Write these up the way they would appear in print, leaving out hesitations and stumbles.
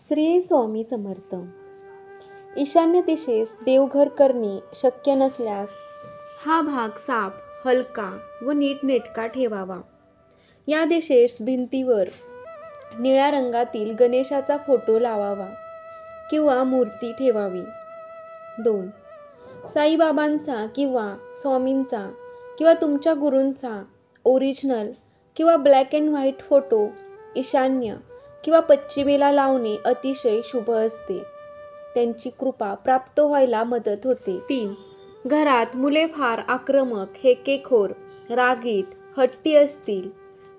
श्री स्वामी समर्थ. ईशान्य दिशेस देवघर करणे शक्य नसल्यास हा भाग साफ, हलका व नीटनेटका ठेवावा. या दिशेस भिंतीवर निळ्या रंगातील गणेशाचा फोटो लावावा किंवा मूर्ती ठेवावी. 2. साईबाबांचा किंवा स्वामींचा किंवा तुमच्या गुरूंचा ओरिजिनल किंवा ब्लॅक अँड व्हाईट फोटो ईशान्य किंवा पश्चिमेला लावणे अतिशय शुभ असते. त्यांची कृपा प्राप्त व्हायला मदत होते. 3. घरात मुले फार आक्रमक, हेकेखोर, रागीट, हट्टी असतील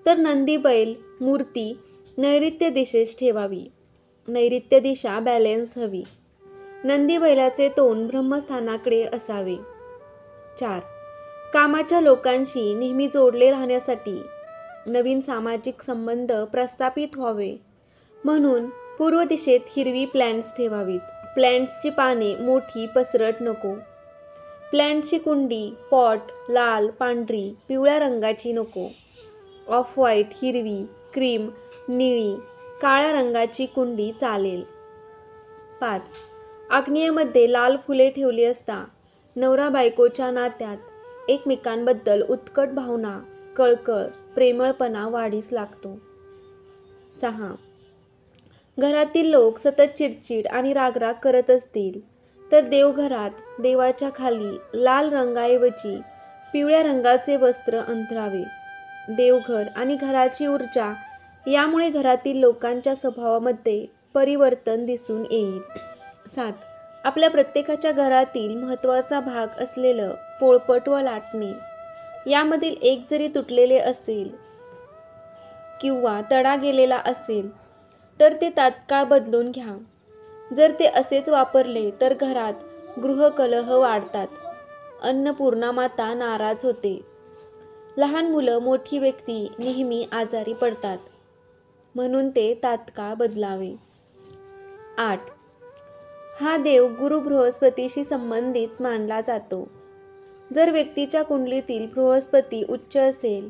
तर नंदी बैल मूर्ती नैऋत्य दिशेस ठेवावी. नैऋत्य दिशा बॅलन्स हवी. नंदी बैलाचे तोंड ब्रह्मस्थानाकडे असावे. 4. कामाच्या लोकांशी नेहमी जोडले राहण्यासाठी नवीन सामाजिक संबंध प्रस्थापित व्हावे म्हणून पूर्व दिशेत हिरवी प्लॅन्ट्स ठेवावीत. प्लॅन्ट्सची पाने मोठी पसरट नको. प्लॅन्टची कुंडी पॉट लाल, पांढरी, पिवळ्या रंगाची नको. ऑफ व्हाईट, हिरवी, क्रीम, निळी, काळ्या रंगाची कुंडी चालेल. 5. आग्नेयमध्ये लाल फुले ठेवली असता नवरा बायकोच्या नात्यात एकमेकांबद्दल उत्कट भावना, कळकळ, प्रेमळपणा वाढीस लागतो. 6. घरातील लोक सतत चिडचिड आणि रागराग करत असतील तर देवघरात देवाच्या खाली लाल रंगाऐवजी पिवळ्या रंगाचे वस्त्र अंथरावे. देवघर आणि घराची ऊर्जा यामुळे घरातील लोकांच्या स्वभावामध्ये परिवर्तन दिसून येईल. 7. आपल्या प्रत्येकाच्या घरातील महत्त्वाचा भाग असलेलं पोळपट व लाटणे यामधील एक जरी तुटलेले असेल किंवा तडा गेलेला असेल तर ते तात्काळ बदलून घ्या. जर ते असेच वापरले तर घरात गृहकलह वाढतात. अन्नपूर्णा माता नाराज होते. लहान मुलं, मोठी व्यक्ती नेहमी आजारी पडतात म्हणून ते तात्काळ बदलावे. 8. हा देव गुरु बृहस्पतीशी संबंधित मानला जातो. जर व्यक्तीच्या कुंडलीतील बृहस्पती उच्च असेल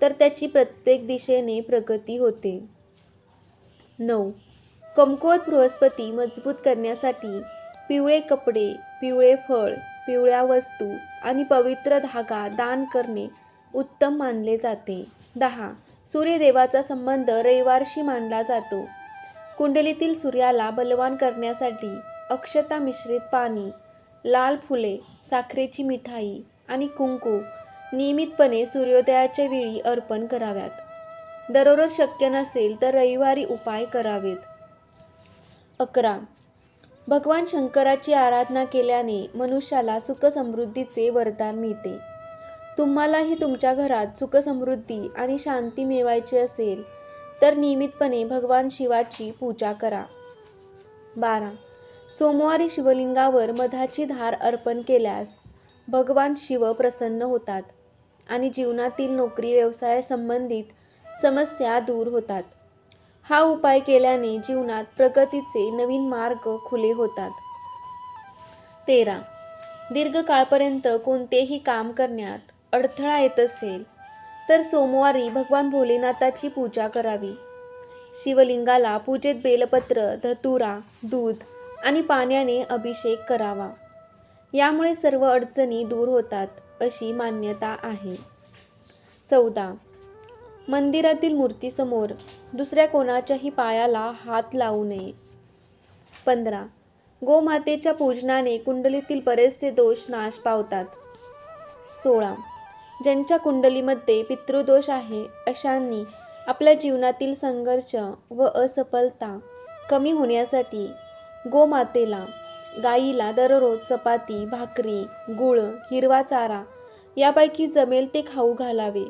तर त्याची प्रत्येक दिशेने प्रगती होते. 9. कमकुवत बृहस्पती मजबूत करण्यासाठी पिवळे कपडे, पिवळे फळ, पिवळ्या वस्तू आणि पवित्र धागा दान करणे उत्तम मानले जाते. 10. सूर्यदेवाचा संबंध रविवारशी मानला जातो. कुंडलीतील सूर्याला बलवान करण्यासाठी अक्षता मिश्रित पाणी, लाल फुले, साखरेची मिठाई आणि कुंकू नियमितपणे सूर्योदयाच्या वेळी अर्पण कराव्यात. दररोज शक्य नसेल तर रविवारी उपाय करावेत. 11. भगवान शंकराची आराधना केल्याने मनुष्याला सुखसमृद्धीचे वरदान मिळते. तुम्हालाही तुमच्या घरात सुखसमृद्धी आणि शांती मिळवायची असेल तर नियमितपणे भगवान शिवाची पूजा करा. 12. सोमवारी शिवलिंगावर मधाची धार अर्पण केल्यास भगवान शिव प्रसन्न होतात आणि जीवनातील नोकरी व्यवसाय संबंधित समस्या दूर होतात. हा उपाय केल्याने जीवनात प्रगतीचे नवीन मार्ग खुले होतात. 13. दीर्घकाळपर्यंत कोणतेही काम करण्यात अडथळा येत असेल तर सोमवारी भगवान भोलेनाथाची पूजा करावी. शिवलिंगाला पूजेत बेलपत्र, धतुरा, दूध आणि पाण्याने अभिषेक करावा. यामुळे सर्व अडचणी दूर होतात अशी मान्यता आहे. 14. मंदिरातील मूर्तीसमोर दुसऱ्या कोणाच्याही पायाला हात लावू नये. 15. गोमातेच्या पूजनाने कुंडलीतील बरेचसे दोष नाश पावतात. 16. ज्यांच्या कुंडलीमध्ये पितृदोष आहे अशांनी आपल्या जीवनातील संघर्ष व असफलता कमी होण्यासाठी गोमातेला, गाईला दररोज चपाती, भाकरी, गूळ, हिरवा चारा यापैकी जमेल ते खाऊ घालावे.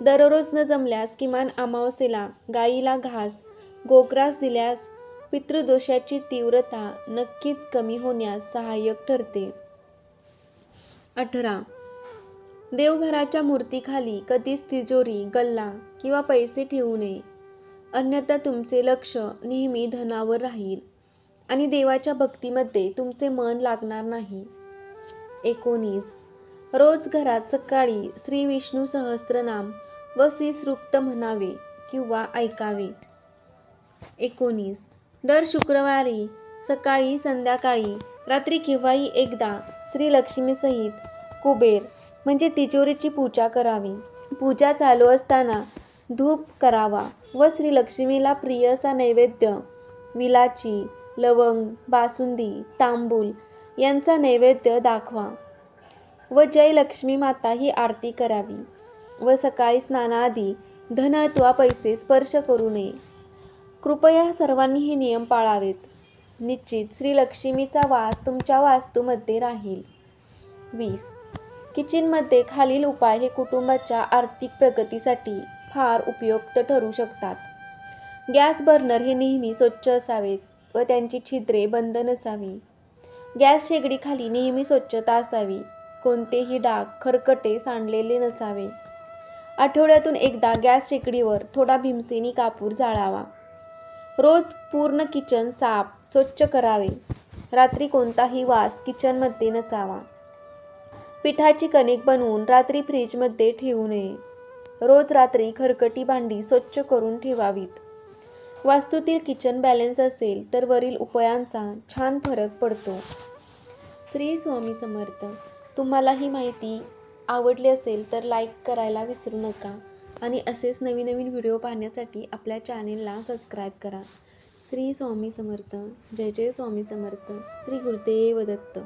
दररोज न जमल्यास किमान अमावास्येला गाईला घास, गोग्रास दिल्यास पितृदोषाची तीव्रता नक्कीच कमी होण्यास सहाय्यक ठरते. 18. देवघराच्या मूर्तीखाली कधीच तिजोरी, गल्ला किंवा पैसे ठेवू नये, अन्यथा तुमचे लक्ष नेहमी धनावर राहील आणि देवाच्या भक्तीमध्ये तुमचे मन लागणार नाही. 19. रोज घरात सकाळी श्री विष्णू सहस्त्रनाम व श्री सूक्त म्हणावे किंवा ऐकावे. 19. दर शुक्रवारी सकाळी संध्याकाळी रात्री केव्हाही एकदा श्री लक्ष्मीसहित कुबेर म्हणजे तिजोरीची पूजा करावी. पूजा चालू असताना धूप करावा व श्री लक्ष्मीला प्रिय असा नैवेद्य विलाची, लवंग, बासुंदी, तांबूल यांचा नैवेद्य दाखवा व जय लक्ष्मी माता ही आरती करावी व सकाळी स्नानाआधी धन अथवा पैसे स्पर्श करू नये. कृपया सर्वांनी हे नियम पाळावेत. निश्चित श्री लक्ष्मीचा वास तुमच्या वास्तूमध्ये राहील. 20. किचनमध्ये खालील उपाय हे कुटुंबाच्या आर्थिक प्रगतीसाठी फार उपयुक्त ठरू शकतात. गॅस बर्नर हे नेहमी स्वच्छ असावेत व त्यांची छिद्रे बंद नसावी. गॅस शेगडीखाली नेहमी स्वच्छता असावी. कोणतेही डाग, खरकटे सांडलेले नसावे. आठवड्यातून एकदा गॅस शेगडीवर थोडा भीमसेनी कापूर जाळावा. रोज पूर्ण किचन साफ, स्वच्छ करावे. रात्री कोणताही वास किचनमध्ये नसावा. पिठाची कणिक बनवून रात्री फ्रीजमध्ये ठेवू नये. रोज रात्री खरकटी भांडी स्वच्छ करून ठेवावीत. वास्तूतील किचन बॅलन्स असेल तर वरील उपायांचा छान फरक पडतो. श्री स्वामी समर्थ. तुम्हाला ही माहिती आवडली असेल तर लाईक करायला विसरू नका आणि असेच नवीन नवीन व्हिडिओ पाहण्यासाठी आपल्या चॅनेलला सबस्क्राईब करा. श्री स्वामी समर्थ. जय जय स्वामी समर्थ. श्री गुरुदेव दत्त.